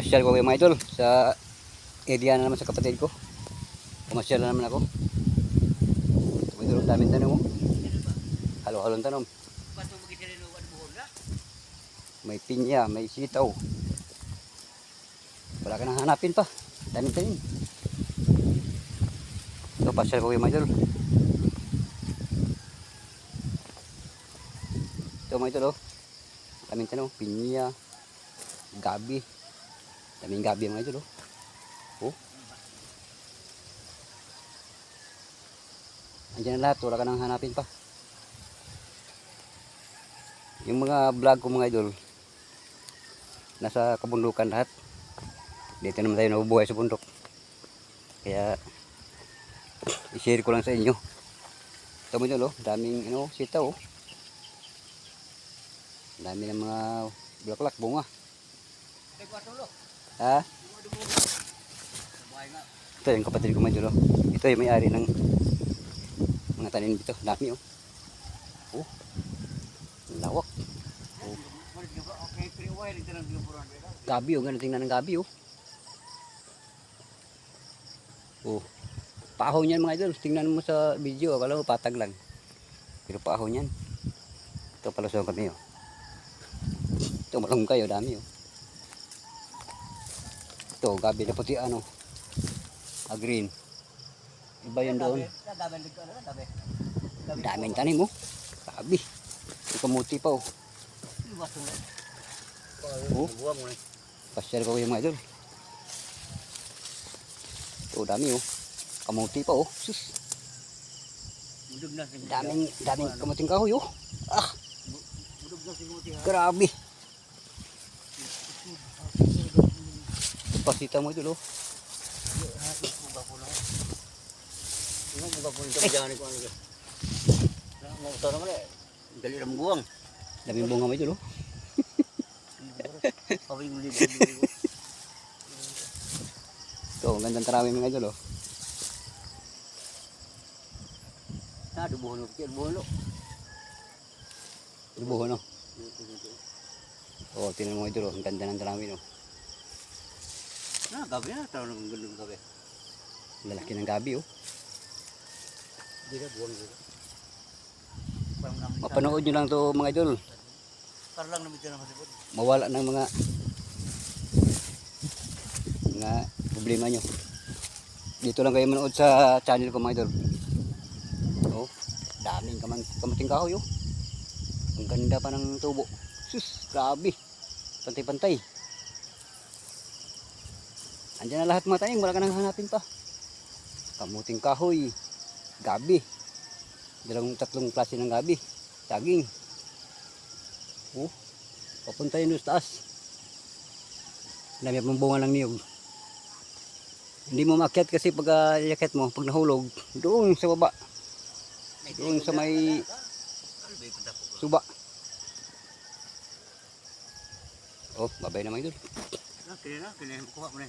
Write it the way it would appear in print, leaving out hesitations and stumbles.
Pasyal ko mga idol sa area na naman sa kapatid ko. Pumasyal na naman ako. Mga idol, daming tanong mo. Halo-halong tanong. May pinya, may sitaw. Wala ka nang hanapin pa. Daming tanim. Ito, pasyal ko mga idol. Ito mga idol, oh. Daming tanong, pinya, gabi. Daming gabi mga idol, oh. Andiyan na lahat, wala ka nang hanapin pa. Yung mga vlog ko mga idol, nasa kabundukan lahat. Dito naman tayo nabubuhay sa bundok. Kaya i-share ko lang sa inyo. Ito mga idol, oh. Daming sitaw, oh. Dami ng mga bulaklak, bunga. Ha? Ito yung kapatid ko mga idol, oh. Ito yung may-ari ng mga tanim dito. Dami, oh. Oh. Lawak. Oh. Gabi, oh. Ganun tingnan ng gabi, oh. Oh. Paahon yan mga idol. Tingnan mo sa video. Akala mo patag lang. Pero paahon yan. Ito palusong kami, oh. Ito malunggay, oh. Dami, oh. Ito, gabi na puti, ano. Green. Iba yun doon. Daming tanim, oh. Gabi. May kamuti pa, oh. Oh. Pasyal ko yung mga idol. Ito, dami, oh. Kamuti pa, oh. Sus. Daming kamuting kahoy, oh. Ah. Grabe. Pasita mo ito, oh. Daming bunga mo ito, oh. Ito, ang gandang tarawih mga idol, oh. Dubuhon, oh. Oh, tinan mo idol, oh. Ang ganda ng tarawih, oh. Gabi na, tayo ng gandang gabi. Lalaki ng gabi, oh. Mapanood nyo lang to mga idol. Mawala ng mga problema nyo. Dito lang kayo manood sa channel ko mga idol. Oh, daming kamating kahoy, oh. Ang ganda pa ng tubo. Sus, grabe. Pantay-pantay. Andiyan na lahat mga tanim, wala ka nang hanapin pa. Kamuting kahoy, gabi. Tatlong klase ng gabi. Saging. Oh, papunta yun sa taas. Dami pang bunga ng niyog. Hindi mo maakyat kasi pag iakyat mo, pag nahulog, doon sa baba. Doon sa may suba. Oh, babay naman yun. Kaya na, kuha mo na.